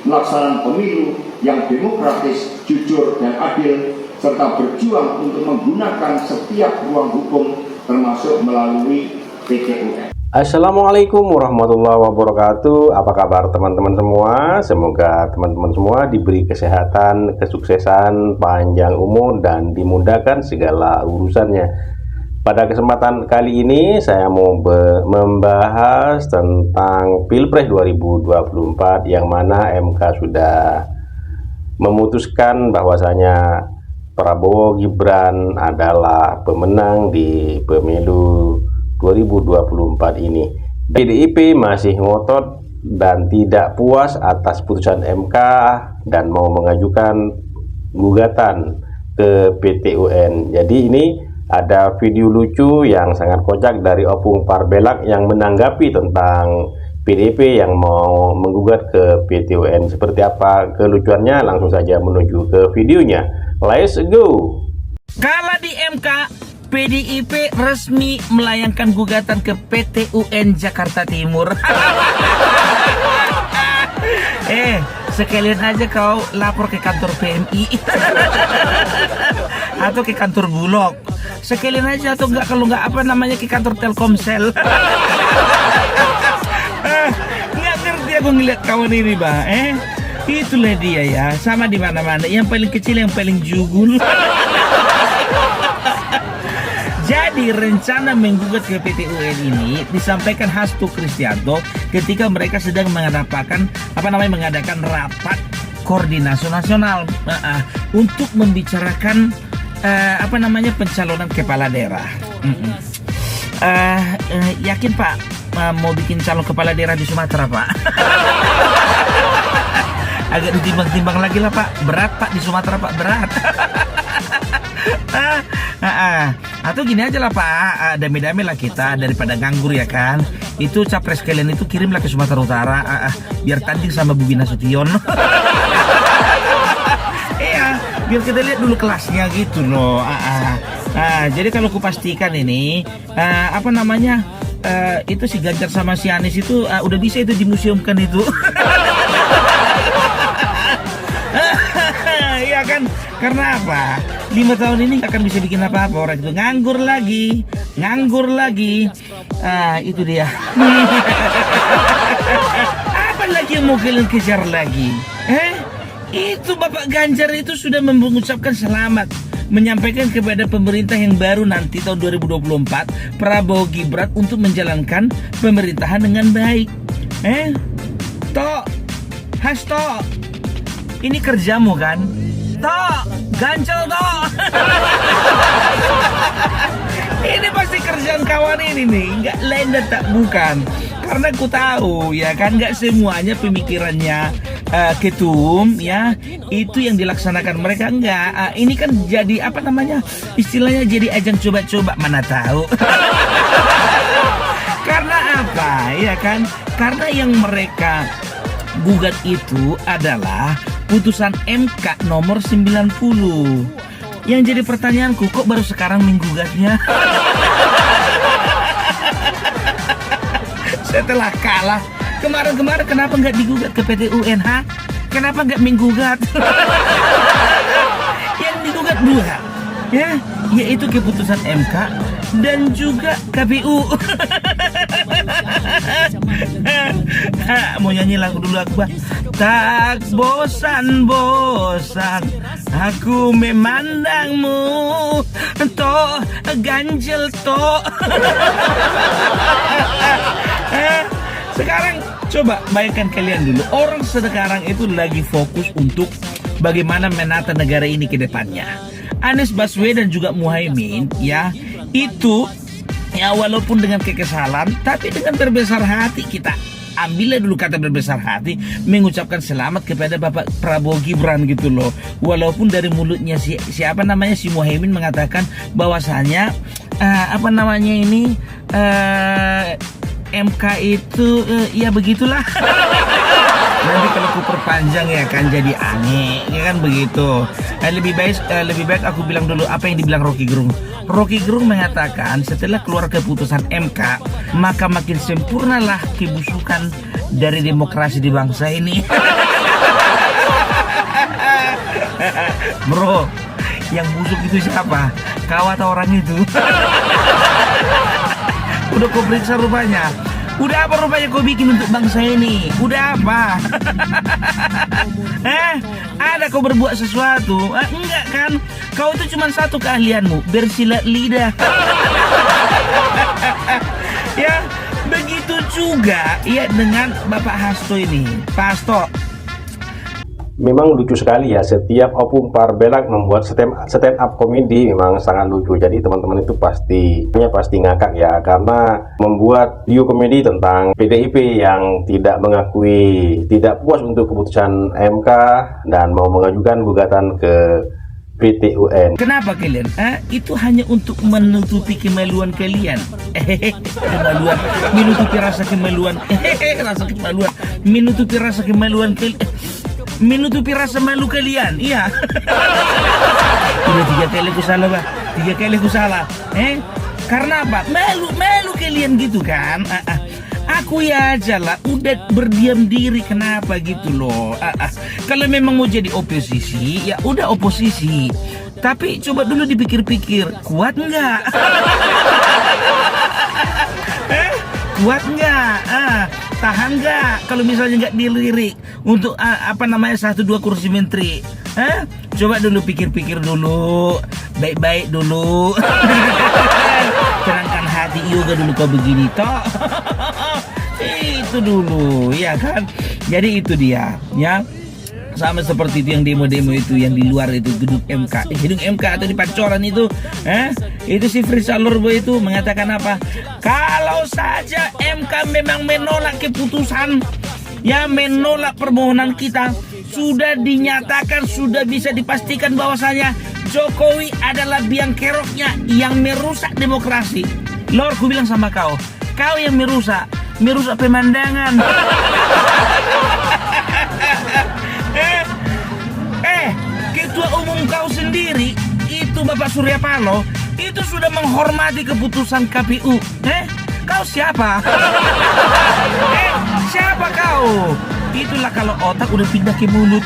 pelaksanaan pemilu yang demokratis, jujur, dan adil, serta berjuang untuk menggunakan setiap ruang hukum termasuk melalui PT UN. Assalamualaikum warahmatullahi wabarakatuh. Apa kabar teman-teman semua? Semoga teman-teman semua diberi kesehatan, kesuksesan, panjang umur, dan dimudahkan segala urusannya. Pada kesempatan kali ini saya mau membahas tentang Pilpres 2024 yang mana MK sudah memutuskan bahwasanya Prabowo Gibran adalah pemenang di pemilu 2024 ini. PDIP masih ngotot dan tidak puas atas putusan MK dan mau mengajukan gugatan ke PT UN. Jadi ini ada video lucu yang sangat kocak dari Opung Parbelak yang menanggapi tentang PDIP yang mau menggugat ke PT UN. Seperti apa kelucuannya? Langsung saja menuju ke videonya. Let's go. Kalah di MK, PDIP resmi melayangkan gugatan ke PT UN Jakarta Timur. Sekalian aja kau lapor ke kantor PMI atau ke kantor Bulog. Sekalian aja, atau enggak, kalau enggak apa namanya, ke kantor Telkomsel. Nggak ngerti aku ngeliat kawan ini, Bang. Itulah dia ya, sama di mana-mana. Yang paling kecil, yang paling jugul. Jadi rencana menggugat ke PT UN ini disampaikan Hasto Kristianto ketika mereka sedang mengadakan rapat koordinasi nasional untuk membicarakan pencalonan kepala daerah. Yakin Pak mau bikin calon kepala daerah di Sumatera, Pak? Agak ditimbang-timbang lagi lah, Pak. Berat, Pak, di Sumatera, Pak, berat. Atau gini aja lah, Pak, damai-damai lah kita daripada nganggur, ya kan. Itu capres kalian itu kirimlah ke Sumatera Utara, biar tanding sama Bobi Nasution. Iya, biar kita lihat dulu kelasnya gitu loh. Jadi kalau kupastikan ini itu si Ganjar sama si Anies itu udah bisa itu dimuseumkan itu. Iya kan, karena apa? 5 tahun ini gak akan bisa bikin apa-apa. Orang itu nganggur lagi. Itu dia. Apa lagi yang mau kalian kejar lagi? Itu Bapak Ganjar itu sudah mengucapkan selamat, menyampaikan kepada pemerintah yang baru nanti tahun 2024 Prabowo Gibran untuk menjalankan pemerintahan dengan baik. Hasto, ini kerjamu kan? Ganjel toh. Ini pasti kerjaan kawan ini nih, nggak lain dan tak bukan. Karena ku tahu ya kan, nggak semuanya pemikirannya ketum ya itu yang dilaksanakan mereka, enggak. Ini kan jadi istilahnya jadi ajang coba-coba, mana tahu. Karena apa ya kan, karena yang mereka gugat itu adalah putusan MK nomor 90. Yang jadi pertanyaanku, kok baru sekarang menggugatnya? Setelah kalah kemarin kenapa nggak digugat ke PT UN? Kenapa nggak menggugat? Yang digugat dua, ya, yaitu keputusan MK dan juga KPU. Mau nyanyi lagu dulu aku, Bah. Tak bosan-bosan aku memandangmu, toh ganjel toh. Sekarang coba bayangkan kalian dulu, orang sekarang itu lagi fokus untuk bagaimana menata negara ini ke depannya. Anies Baswedan dan juga Muhaimin ya, itu ya walaupun dengan kekesalan tapi dengan berbesar hati, kita ambillah dulu kata berbesar hati, mengucapkan selamat kepada Bapak Prabowo Gibran gitu loh. Walaupun dari mulutnya si Muhaimin mengatakan bahwasanya MK itu ya begitulah. Nanti kalau aku perpanjang ya kan jadi aneh, ya kan begitu. Lebih baik aku bilang dulu apa yang dibilang Rocky Gerung. Rocky Gerung mengatakan setelah keluar keputusan MK, maka makin sempurnalah kebusukan dari demokrasi di bangsa ini. Bro, yang busuk itu siapa? Kau atau orang itu? Udah kau periksa rupanya? Udah apa rupanya kau bikin untuk bangsa ini? Udah apa? Ada kau berbuat sesuatu? Enggak kan? Kau itu cuma satu keahlianmu, bersilat lidah. Ya, begitu juga ya dengan Bapak Hasto ini. Pak Hasto, memang lucu sekali ya, setiap Opung Parbelak membuat stand up komedi memang sangat lucu. Jadi teman-teman itu pasti ngakak ya, karena membuat video komedi tentang PDIP yang tidak tidak puas untuk keputusan MK dan mau mengajukan gugatan ke PT UN. kenapa kalian? Itu hanya untuk menutupi kemaluan kalian. Kemaluan, menutupi rasa kemaluan. Rasa kemaluan, menutupi rasa kemaluan kalian. Menutupi rasa malu kalian. Iya. Udah 3 kali aku salah, Bah. 3 kali aku salah. Karena apa? Malu kalian gitu kan? Aku ya aja lah udah berdiam diri, kenapa gitu loh. Kalau memang mau jadi oposisi, ya udah oposisi. Tapi coba dulu dipikir-pikir, kuat nggak? Kuat nggak? Tahan nggak? Kalau misalnya nggak dilirik untuk 1-2 kursi menteri, coba dulu pikir-pikir dulu, baik-baik dulu. Tenangkan hati juga dulu kau begini toh. Itu dulu, ya kan? Jadi itu dia, ya. Sama seperti itu yang demo-demo itu yang di luar itu gedung MK, gedung MK atau di Pancoran itu, itu si Fritz Alorbo itu mengatakan apa? Kalau saja MK memang menolak keputusan, ya menolak permohonan kita, sudah dinyatakan, sudah bisa dipastikan bahwasanya Jokowi adalah biang keroknya yang merusak demokrasi. Lor, ku bilang sama kau yang merusak pemandangan. Ketua umum kau sendiri itu Bapak Surya Paloh itu sudah menghormati keputusan KPU. Kau siapa? Siapa kau? Itulah kalau otak udah pindah ke mulut.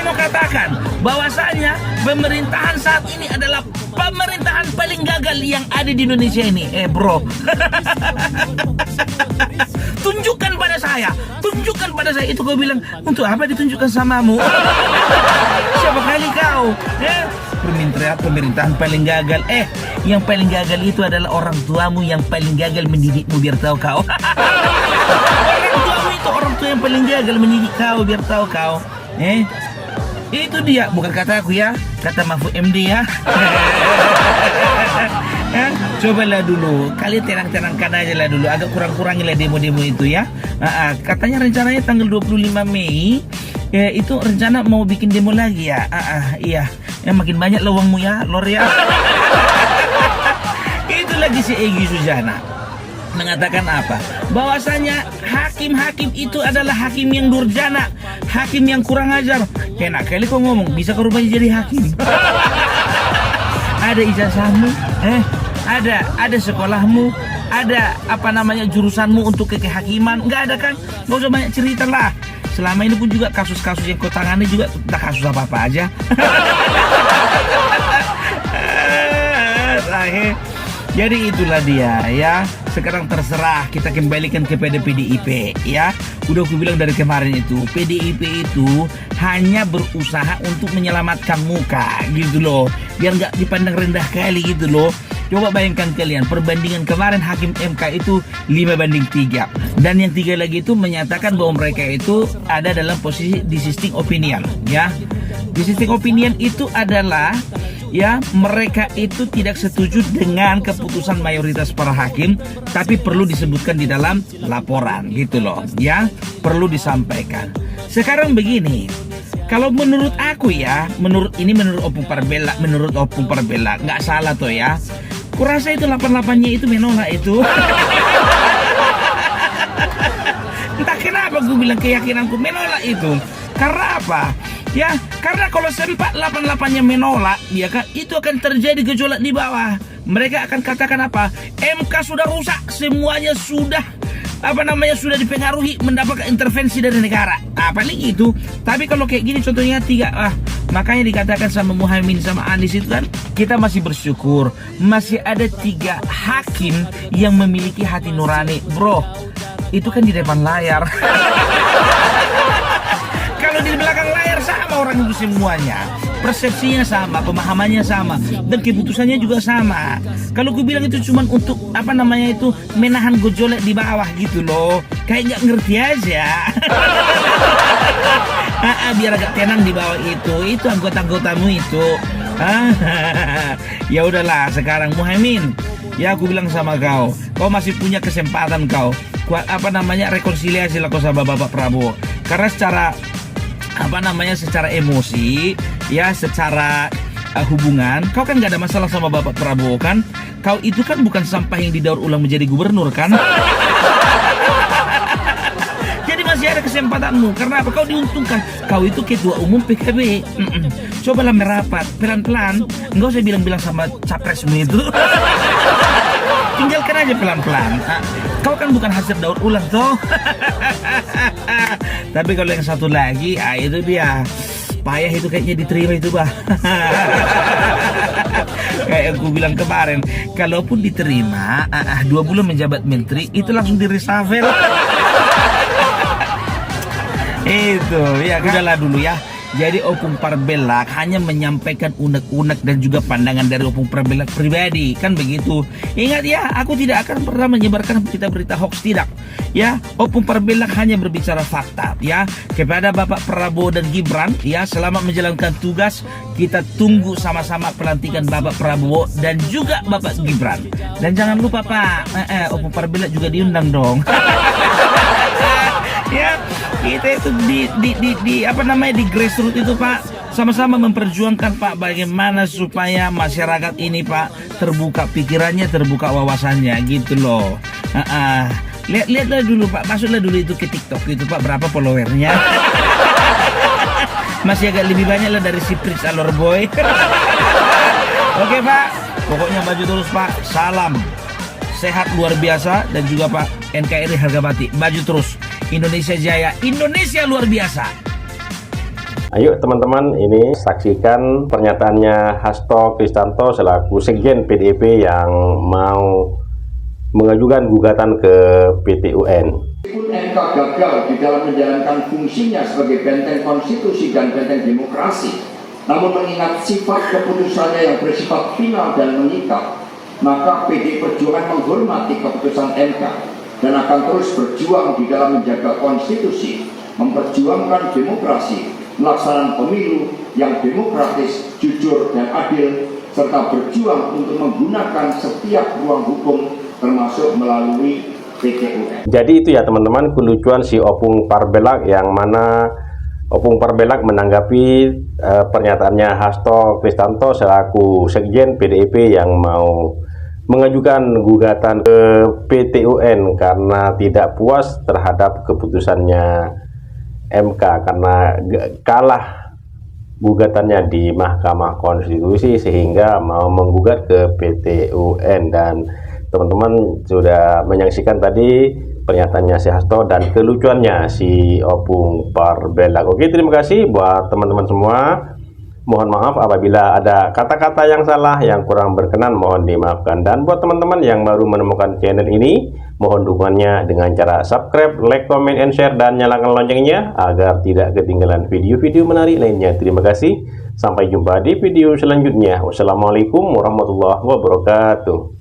Mau katakan bahwasanya pemerintahan saat ini adalah pemerintahan paling gagal yang ada di Indonesia ini. Bro. Tunjukkan pada saya itu kau bilang, untuk apa ditunjukkan samamu? Siapa kali kau? Pemerintahan paling gagal. Yang paling gagal itu adalah orang tuamu yang paling gagal mendidikmu, biar tahu kau. Orang tuamu itu orang tua yang paling gagal mendidik kau, biar tahu kau. Itu dia, bukan kata aku ya, kata Mahfud MD ya. Cobalah dulu, kalian tenang-tenangkan aja lah dulu, agak kurang-kurangilah demo-demo itu ya. Katanya rencananya tanggal 25 Mei itu rencana mau bikin demo lagi ya. Iya, makin banyak lah uangmu ya, Lor ya. Itu lagi si Egy Sujana mengatakan apa? Bahwasanya hakim-hakim itu adalah hakim yang durjana, hakim yang kurang ajar. Enak kali kau ngomong, bisa kau rupanya jadi hakim. Ada ijazahmu, ada sekolahmu, ada jurusanmu untuk kehakiman, nggak ada kan? Nggak usah banyak cerita lah. Selama ini pun juga kasus-kasus yang kau tangani juga tak kasus apa-apa aja. Jadi itulah dia ya. Sekarang terserah, kita kembalikan kepada PDIP ya. Udah aku bilang dari kemarin itu, PDIP itu hanya berusaha untuk menyelamatkan muka gitu loh, biar nggak dipandang rendah kali gitu loh. Coba bayangkan kalian, perbandingan kemarin hakim MK itu 5-3, dan yang 3 lagi itu menyatakan bahwa mereka itu ada dalam posisi dissenting opinion ya. Dissenting opinion itu adalah ya, mereka itu tidak setuju dengan keputusan mayoritas para hakim, tapi perlu disebutkan di dalam laporan gitu loh ya, perlu disampaikan. Sekarang begini, kalau menurut aku ya, menurut Opung Parbelak nggak salah tuh ya, kurasa itu 88-nya itu menolak itu. Entah kenapa gue bilang keyakinanku menolak itu, karena apa? Ya, karena kalau sempat 88-nya menolak, ya kan, itu akan terjadi gejolak di bawah. Mereka akan katakan apa? MK sudah rusak, semuanya sudah sudah dipengaruhi mendapatkan intervensi dari negara. Paling itu. Tapi kalau kayak gini contohnya 3, makanya dikatakan sama Muhaimin sama Anies itu kan, kita masih bersyukur masih ada 3 hakim yang memiliki hati nurani, bro. Itu kan di depan layar. Kalau di belakang layar sama orang itu semuanya, persepsinya sama, pemahamannya sama, dan keputusannya juga sama. Kalau ku bilang itu cuma untuk menahan gojolek di bawah gitu loh, kayak nggak ngerti aja. Biar agak tenang di bawah itu anggota-anggotamu itu. Ya udahlah, sekarang Muhaimin, ya aku bilang sama kau masih punya kesempatan rekonsiliasi lah kau sama Bapak Prabowo, karena secara emosi, ya secara hubungan, kau kan gak ada masalah sama Bapak Prabowo kan? Kau itu kan bukan sampah yang didaur ulang menjadi gubernur kan? Jadi masih ada kesempatanmu. Karena apa? Kau diuntungkan. Kau itu ketua umum PKB. Cobalah merapat pelan-pelan. Enggak usah bilang-bilang sama capresmu itu. Tinggalkan aja pelan-pelan. Kau kan bukan hasil daur ulang toh. Tapi kalau yang satu lagi, itu dia payah itu kayaknya diterima itu bah. Kayak aku bilang kemarin, kalaupun diterima 2 bulan menjabat menteri itu langsung di reshuffle. Itu ya, udahlah dulu ya. Jadi Opung Parbelak hanya menyampaikan unek-unek dan juga pandangan dari Opung Parbelak pribadi, kan begitu. Ingat ya, aku tidak akan pernah menyebarkan berita-berita hoax, tidak. Ya, Opung Parbelak hanya berbicara fakta ya kepada Bapak Prabowo dan Gibran ya. Selama menjalankan tugas, kita tunggu sama-sama pelantikan Bapak Prabowo dan juga Bapak Gibran. Dan jangan lupa Pak, Opung Parbelak juga diundang dong. Ya, kita itu di grassroots itu Pak, sama-sama memperjuangkan Pak bagaimana supaya masyarakat ini Pak terbuka pikirannya, terbuka wawasannya gitu loh. Lihatlah dulu Pak, masuklah dulu itu ke TikTok itu Pak, berapa followernya. Masih agak lebih banyak lah dari si Prince Alor Boy. Oke Pak, pokoknya maju terus Pak. Salam sehat luar biasa, dan juga Pak NKRI harga mati, maju terus. Indonesia Jaya, Indonesia luar biasa. Ayo teman-teman, ini saksikan pernyataannya Hasto Kristanto selaku Sekjen PDIP yang mau mengajukan gugatan ke PT UN. Meskipun MK gagal di dalam menjalankan fungsinya sebagai benteng konstitusi dan benteng demokrasi, namun mengingat sifat keputusannya yang bersifat final dan mengikat, maka PDI Perjuangan menghormati keputusan MK dan akan terus berjuang di dalam menjaga konstitusi, memperjuangkan demokrasi, melaksanakan pemilu yang demokratis, jujur, dan adil, serta berjuang untuk menggunakan setiap ruang hukum termasuk melalui PT UN. Jadi itu ya teman-teman, kelucuan si Opung Parbelak, yang mana Opung Parbelak menanggapi pernyataannya Hasto Kristanto selaku Sekjen PDIP yang mau mengajukan gugatan ke PT UN karena tidak puas terhadap keputusannya MK karena kalah gugatannya di Mahkamah Konstitusi, sehingga mau menggugat ke PT UN. Dan teman-teman sudah menyaksikan tadi pernyataannya si Hasto dan kelucuannya si Opung Parbelak. Oke, terima kasih buat teman-teman semua. Mohon maaf apabila ada kata-kata yang salah, yang kurang berkenan, mohon dimaafkan. Dan buat teman-teman yang baru menemukan channel ini, mohon dukungannya dengan cara subscribe, like, comment, and share, dan nyalakan loncengnya agar tidak ketinggalan video-video menarik lainnya. Terima kasih. Sampai jumpa di video selanjutnya. Wassalamualaikum warahmatullahi wabarakatuh.